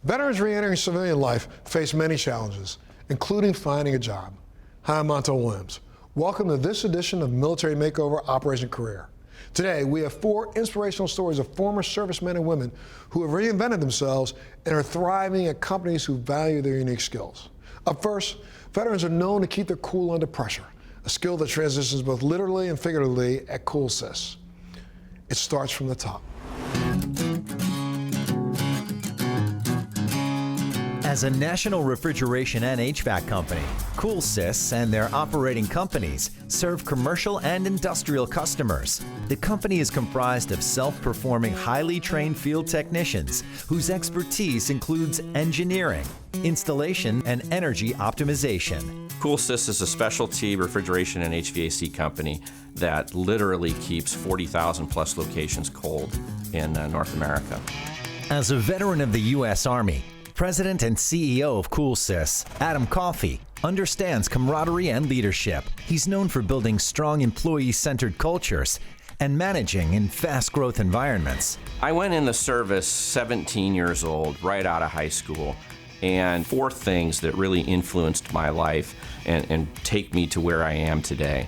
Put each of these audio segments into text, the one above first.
Veterans re-entering civilian life face many challenges, including finding a job. Hi, I'm Montel Williams. Welcome to this edition of Military Makeover Operation Career. Today, we have 4 inspirational stories of former servicemen and women who have reinvented themselves and are thriving at companies who value their unique skills. Up first, veterans are known to keep their cool under pressure, a skill that transitions both literally and figuratively at CoolSys. It starts from the top. As a national refrigeration and HVAC company, CoolSys and their operating companies serve commercial and industrial customers. The company is comprised of self-performing, highly trained field technicians whose expertise includes engineering, installation, and energy optimization. CoolSys is a specialty refrigeration and HVAC company that literally keeps 40,000 plus locations cold in North America. As a veteran of the U.S. Army, President and CEO of CoolSys, Adam Coffey, understands camaraderie and leadership. He's known for building strong employee-centered cultures and managing in fast-growth environments. I went in the service 17 years old, right out of high school, and 4 things that really influenced my life and take me to where I am today.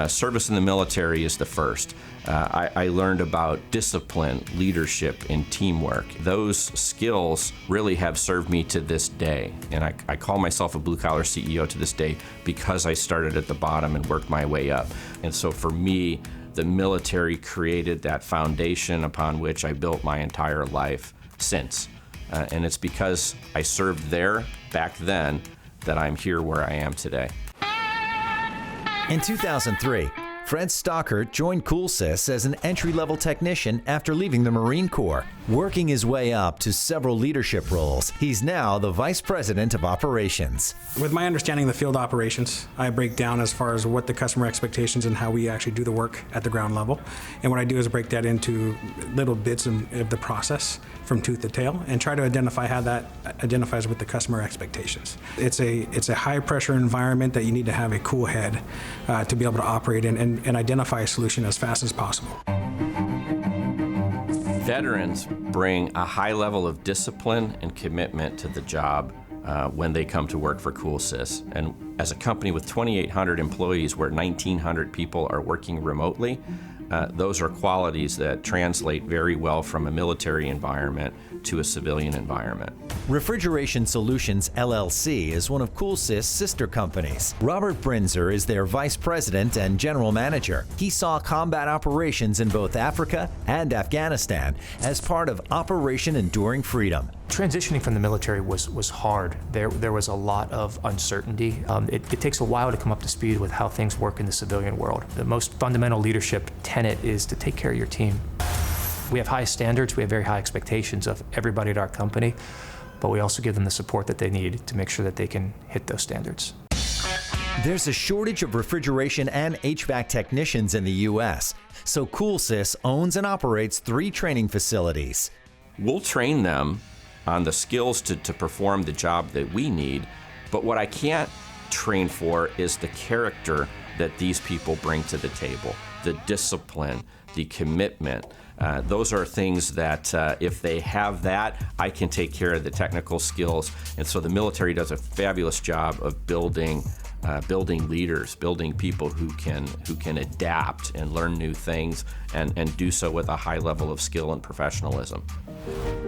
Service in the military is the first. I learned about discipline, leadership, and teamwork. Those skills really have served me to this day. And I call myself a blue-collar CEO to this day because I started at the bottom and worked my way up. And so for me, the military created that foundation upon which I built my entire life since. And it's because I served there back then that I'm here where I am today. In 2003, Fred Stockert joined CoolSys as an entry-level technician after leaving the Marine Corps. Working his way up to several leadership roles, he's now the Vice President of Operations. With my understanding of the field operations, I break down as far as what the customer expectations and how we actually do the work at the ground level. And what I do is break that into little bits of the process from tooth to tail and try to identify how that identifies with the customer expectations. It's a high-pressure environment that you need to have a cool head to be able to operate in and identify a solution as fast as possible. Veterans bring a high level of discipline and commitment to the job when they come to work for CoolSys. And as a company with 2,800 employees where 1,900 people are working remotely, those are qualities that translate very well from a military environment to a civilian environment. Refrigeration Solutions LLC is one of CoolSys' sister companies. Robert Brinzer is their vice president and general manager. He saw combat operations in both Africa and Afghanistan as part of Operation Enduring Freedom. Transitioning from the military was hard. There was a lot of uncertainty. It takes a while to come up to speed with how things work in the civilian world. The most fundamental leadership tenet is to take care of your team. We have high standards, we have very high expectations of everybody at our company, but we also give them the support that they need to make sure that they can hit those standards. There's a shortage of refrigeration and HVAC technicians in the U.S., so CoolSys owns and operates 3 training facilities. We'll train them on the skills to perform the job that we need, but what I can't train for is the character that these people bring to the table, the discipline, the commitment. Those are things that if they have that, I can take care of the technical skills. And so the military does a fabulous job of building leaders, building people who can adapt and learn new things and do so with a high level of skill and professionalism.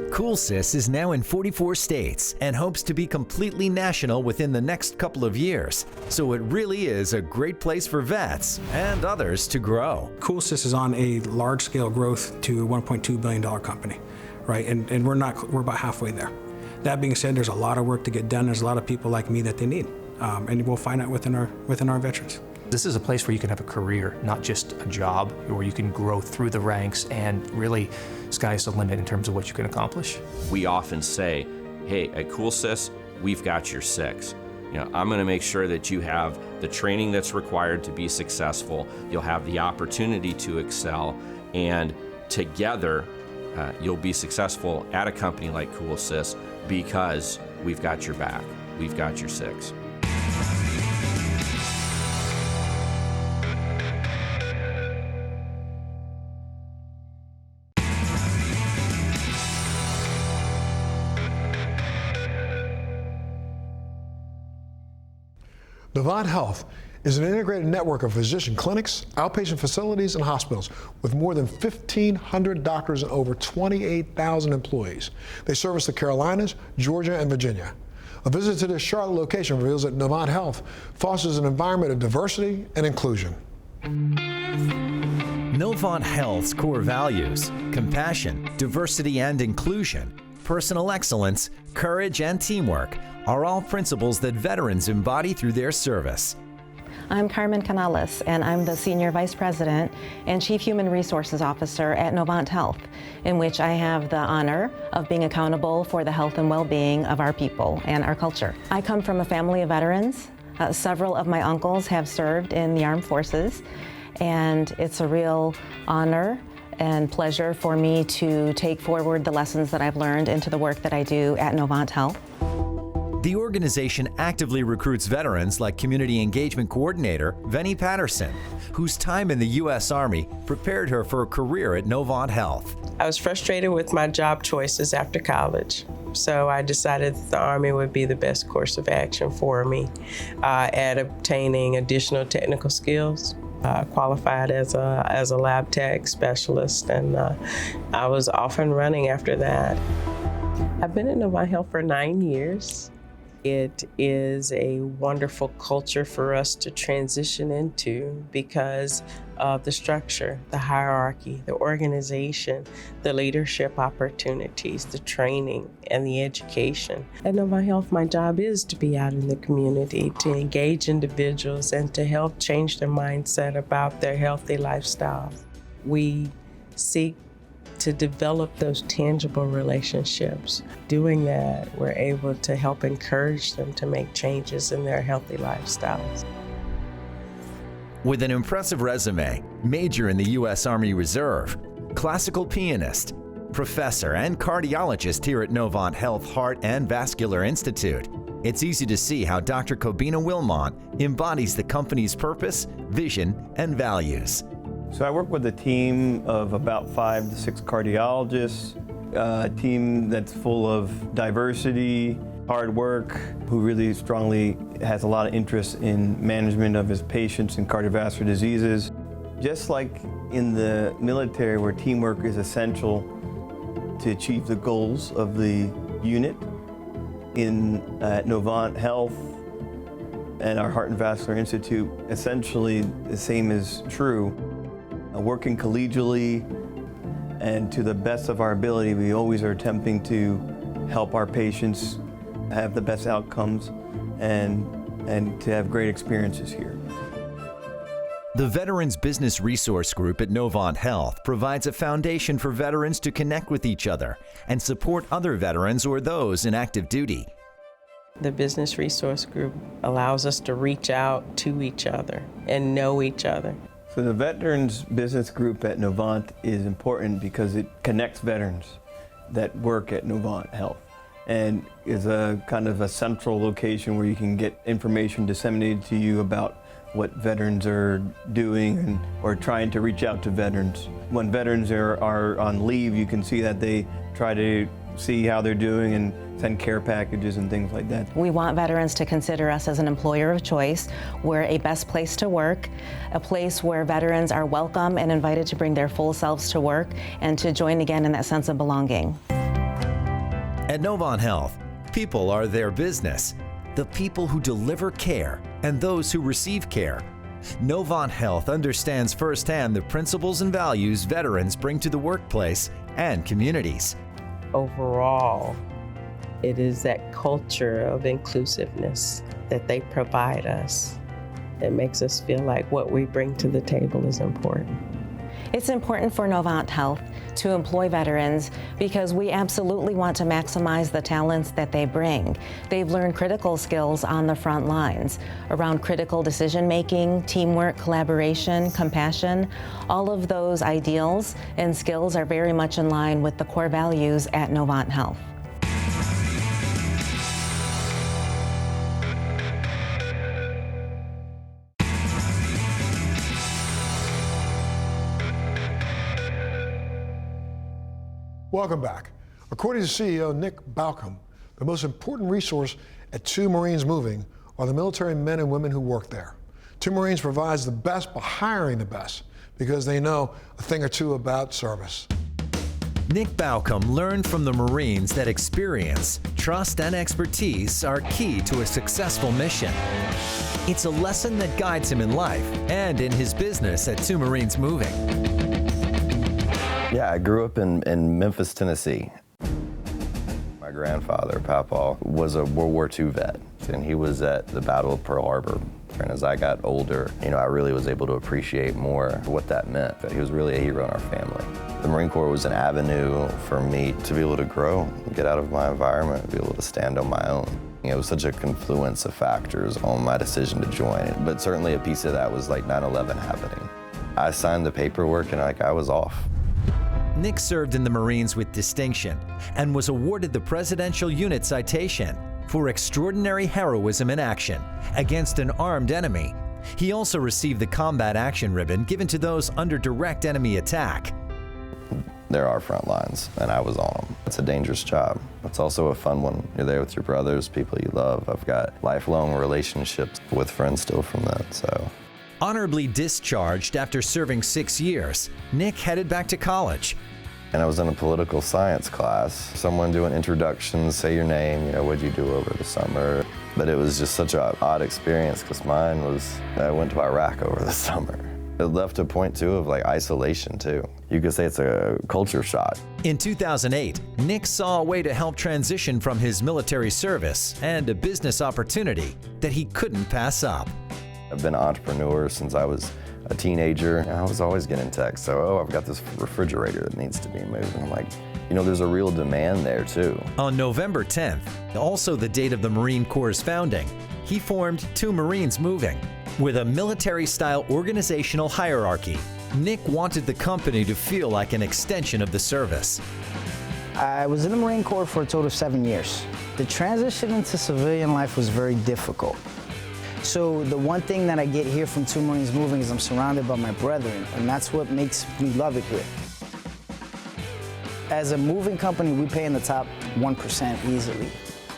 CoolSys is now in 44 states and hopes to be completely national within the next couple of years. So it really is a great place for vets and others to grow. CoolSys is on a large-scale growth to $1.2 billion company, right? And we're about halfway there. That being said, there's a lot of work to get done. There's a lot of people like me that they need, and we'll find out within our veterans. This is a place where you can have a career, not just a job, where you can grow through the ranks and really sky's the limit in terms of what you can accomplish. We often say, hey, at CoolSys, we've got your 6. I'm going to make sure that you have the training that's required to be successful. You'll have the opportunity to excel, and together you'll be successful at a company like CoolSys because we've got your back. We've got your 6. Novant Health is an integrated network of physician clinics, outpatient facilities, and hospitals with more than 1,500 doctors and over 28,000 employees. They service the Carolinas, Georgia, and Virginia. A visit to this Charlotte location reveals that Novant Health fosters an environment of diversity and inclusion. Novant Health's core values: compassion, diversity and inclusion, personal excellence, courage, and teamwork are all principles that veterans embody through their service. I'm Carmen Canales, and I'm the Senior Vice President and Chief Human Resources Officer at Novant Health, in which I have the honor of being accountable for the health and well-being of our people and our culture. I come from a family of veterans. Several of my uncles have served in the armed forces, and it's a real honor and pleasure for me to take forward the lessons that I've learned into the work that I do at Novant Health. The organization actively recruits veterans like Community Engagement Coordinator Vennie Patterson, whose time in the U.S. Army prepared her for a career at Novant Health. I was frustrated with my job choices after college, so I decided that the Army would be the best course of action for me at obtaining additional technical skills. Qualified as a lab tech specialist, and I was off and running after that. I've been at Novant Health for 9 years. It is a wonderful culture for us to transition into because of the structure, the hierarchy, the organization, the leadership opportunities, the training, and the education. At Novant Health, my job is to be out in the community, to engage individuals and to help change their mindset about their healthy lifestyle. We seek to develop those tangible relationships. Doing that, we're able to help encourage them to make changes in their healthy lifestyles. With an impressive resume, major in the U.S. Army Reserve, classical pianist, professor, and cardiologist here at Novant Health Heart and Vascular Institute, it's easy to see how Dr. Kobina Wilmont embodies the company's purpose, vision, and values. So I work with a team of about 5 to 6 cardiologists, a team that's full of diversity, hard work, who really strongly has a lot of interest in management of his patients and cardiovascular diseases. Just like in the military, where teamwork is essential to achieve the goals of the unit, at Novant Health and our Heart and Vascular Institute, essentially the same is true. Working collegially and to the best of our ability, we always are attempting to help our patients have the best outcomes and to have great experiences here. The Veterans Business Resource Group at Novant Health provides a foundation for veterans to connect with each other and support other veterans or those in active duty. The Business Resource Group allows us to reach out to each other and know each other. So the Veterans Business Group at Novant is important because it connects veterans that work at Novant Health and is a kind of a central location where you can get information disseminated to you about what veterans are doing or trying to reach out to veterans. When veterans are on leave, you can see that they try to see how they're doing and send care packages and things like that. We want veterans to consider us as an employer of choice. We're a best place to work, a place where veterans are welcome and invited to bring their full selves to work and to join again in that sense of belonging. At Novant Health, people are their business. The people who deliver care and those who receive care. Novant Health understands firsthand the principles and values veterans bring to the workplace and communities. Overall, it is that culture of inclusiveness that they provide us that makes us feel like what we bring to the table is important. It's important for Novant Health to employ veterans because we absolutely want to maximize the talents that they bring. They've learned critical skills on the front lines around critical decision-making, teamwork, collaboration, compassion. All of those ideals and skills are very much in line with the core values at Novant Health. Welcome back. According to CEO Nick Balcom, the most important resource at Two Marines Moving are the military men and women who work there. Two Marines provides the best by hiring the best because they know a thing or two about service. Nick Baucom learned from the Marines that experience, trust, and expertise are key to a successful mission. It's a lesson that guides him in life and in his business at Two Marines Moving. Yeah, I grew up in Memphis, Tennessee. My grandfather, Papa, was a World War II vet, and he was at the Battle of Pearl Harbor. And as I got older, I really was able to appreciate more what that meant. He was really a hero in our family. The Marine Corps was an avenue for me to be able to grow, get out of my environment, be able to stand on my own. It was such a confluence of factors on my decision to join. But certainly a piece of that was like 9/11 happening. I signed the paperwork and I was off. Nick served in the Marines with distinction and was awarded the Presidential Unit Citation for extraordinary heroism in action against an armed enemy. He also received the Combat Action Ribbon given to those under direct enemy attack. There are front lines, and I was on them. It's a dangerous job. It's also a fun one. You're there with your brothers, people you love. I've got lifelong relationships with friends still from that, so. Honorably discharged after serving 6 years, Nick headed back to college. And I was in a political science class. Someone doing introductions, say your name, what'd you do over the summer? But it was just such an odd experience because mine was, I went to Iraq over the summer. It left a point too of isolation too. You could say it's a culture shock. In 2008, Nick saw a way to help transition from his military service and a business opportunity that he couldn't pass up. I've been an entrepreneur since I was a teenager, and I was always getting texts. So, I've got this refrigerator that needs to be moved. And I'm like, there's a real demand there too. On November 10th, also the date of the Marine Corps' founding, he formed Two Marines Moving. With a military-style organizational hierarchy, Nick wanted the company to feel like an extension of the service. I was in the Marine Corps for a total of 7 years. The transition into civilian life was very difficult. So the one thing that I get here from Two Marines Moving is I'm surrounded by my brethren, and that's what makes me love it here. As a moving company, we pay in the top 1% easily.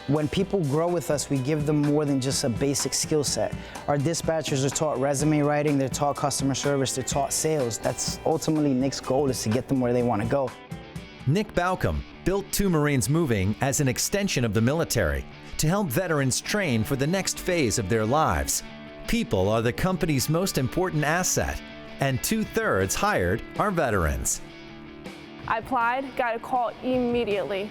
When people grow with us, we give them more than just a basic skill set. Our dispatchers are taught resume writing, they're taught customer service, they're taught sales. That's ultimately Nick's goal, is to get them where they want to go. Nick Baucom built Two Marines Moving as an extension of the military to help veterans train for the next phase of their lives. People are the company's most important asset, and 2/3 hired are veterans. I applied, got a call immediately.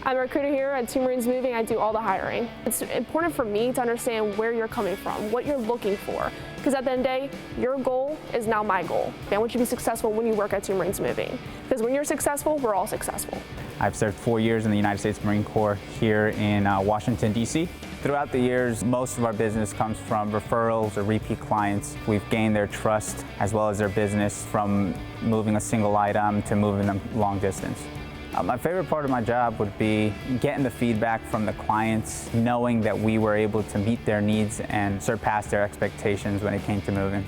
I'm a recruiter here at Two Marines Moving. I do all the hiring. It's important for me to understand where you're coming from, what you're looking for, because at the end of the day, your goal is now my goal. I want you to be successful when you work at Two Marines Moving, because when you're successful, we're all successful. I've served 4 years in the United States Marine Corps here in Washington, D.C. Throughout the years, most of our business comes from referrals or repeat clients. We've gained their trust as well as their business from moving a single item to moving them long distance. My favorite part of my job would be getting the feedback from the clients, knowing that we were able to meet their needs and surpass their expectations when it came to moving.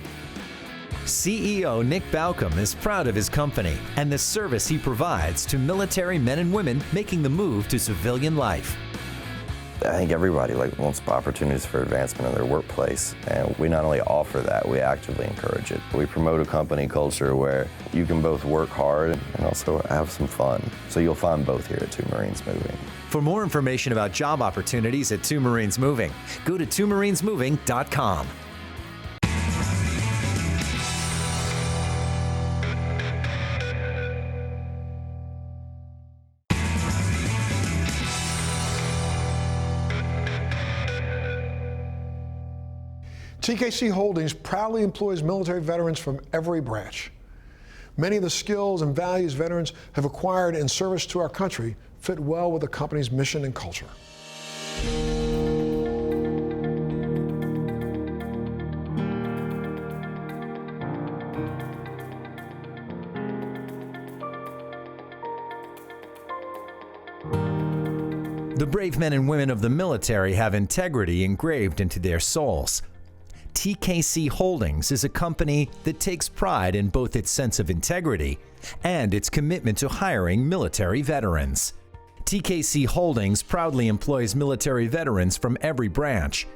CEO Nick Baucom is proud of his company and the service he provides to military men and women making the move to civilian life. I think everybody wants opportunities for advancement in their workplace, and we not only offer that, we actively encourage it. We promote a company culture where you can both work hard and also have some fun. So you'll find both here at Two Marines Moving. For more information about job opportunities at Two Marines Moving, go to twomarinesmoving.com. TKC Holdings proudly employs military veterans from every branch. Many of the skills and values veterans have acquired in service to our country fit well with the company's mission and culture. The brave men and women of the military have integrity engraved into their souls. TKC Holdings is a company that takes pride in both its sense of integrity and its commitment to hiring military veterans. TKC Holdings proudly employs military veterans from every branch.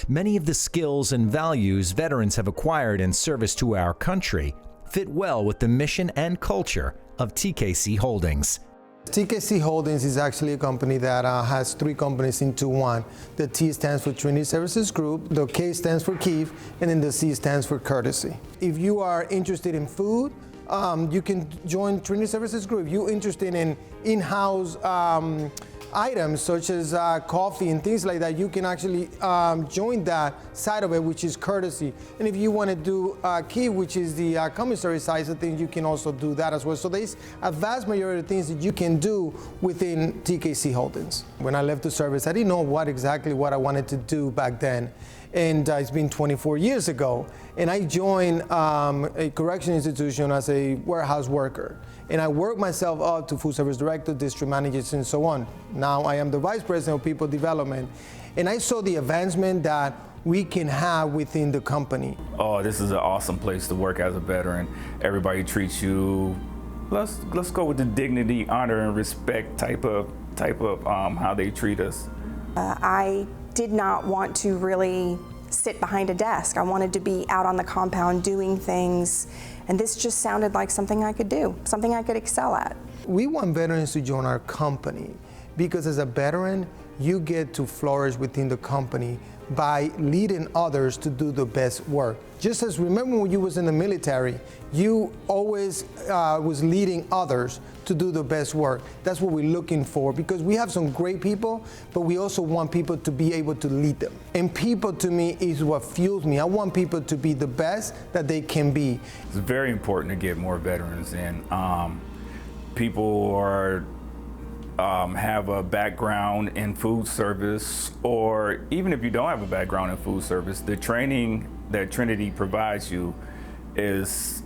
Many of the skills and values veterans have acquired in service to our country fit well with the mission and culture of TKC Holdings. TKC Holdings is actually a company that has three companies into one. The T stands for Trinity Services Group, the K stands for Keith, and then the C stands for Courtesy. If you are interested in food, you can join Trinity Services Group. If you're interested in in-house items such as coffee and things like that, you can actually join that side of it, which is Courtesy. And if you want to do Key, which is the commissary side of things, you can also do that as well. So there's a vast majority of things that you can do within TKC Holdings. When I left the service, I didn't know exactly what I wanted to do back then. And it's been 24 years ago. And I joined a correction institution as a warehouse worker. And I worked myself up to food service director, district managers, and so on. Now I am the vice president of people development. And I saw the advancement that we can have within the company. Oh, this is an awesome place to work as a veteran. Everybody treats you, let's go with the dignity, honor, and respect type of how they treat us. I did not want to really sit behind a desk. I wanted to be out on the compound doing things, and this just sounded like something I could do, something I could excel at. We want veterans to join our company because as a veteran, you get to flourish within the company by leading others to do the best work. Just as remember when you was in the military, you always was leading others to do the best work. That's what we're looking for, because we have some great people, but we also want people to be able to lead them. And people to me is what fuels me. I want people to be the best that they can be. It's very important to get more veterans in. People are have a background in food service, or even if you don't have a background in food service, the training that Trinity provides you is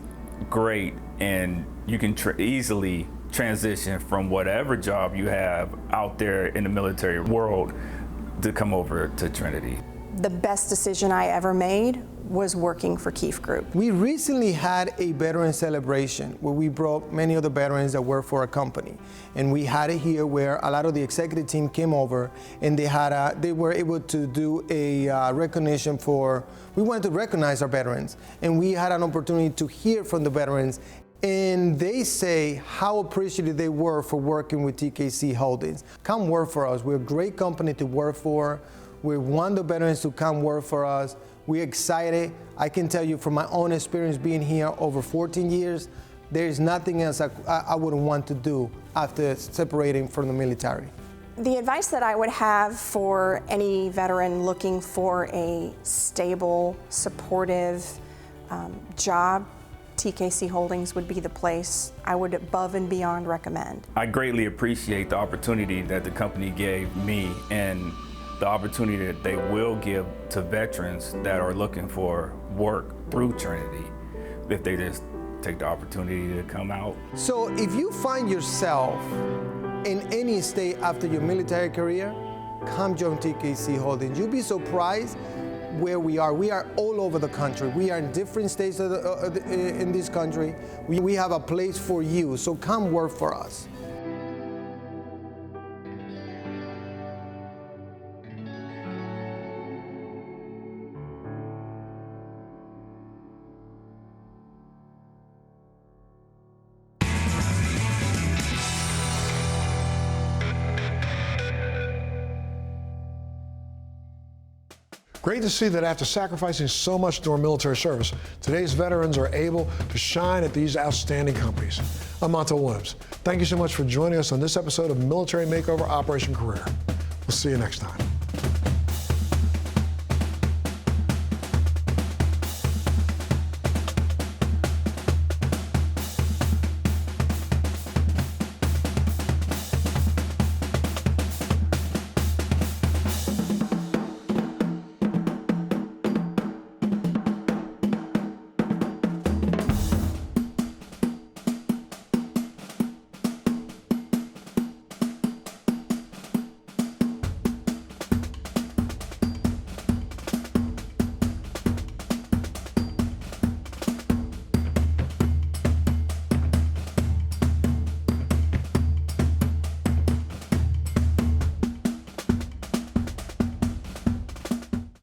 great, and you can easily transition from whatever job you have out there in the military world to come over to Trinity. The best decision I ever made was working for Keith Group. We recently had a veteran celebration where we brought many of the veterans that work for our company. And we had it here where a lot of the executive team came over, and they were able to do a recognition we wanted to recognize our veterans. And we had an opportunity to hear from the veterans, and they say how appreciative they were for working with TKC Holdings. Come work for us. We're a great company to work for. We want the veterans to come work for us. We're excited. I can tell you from my own experience being here over 14 years, there is nothing else I wouldn't want to do after separating from the military. The advice that I would have for any veteran looking for a stable, supportive job, TKC Holdings would be the place I would above and beyond recommend. I greatly appreciate the opportunity that the company gave me and the opportunity that they will give to veterans that are looking for work through Trinity if they just take the opportunity to come out. So if you find yourself in any state after your military career, come join TKC Holdings. You'll be surprised where we are. We are all over the country. We are in different states in this country. We have a place for you, so come work for us. Great to see that after sacrificing so much during military service, today's veterans are able to shine at these outstanding companies. I'm Montel Williams. Thank you so much for joining us on this episode of Military Makeover Operation Career. We'll see you next time.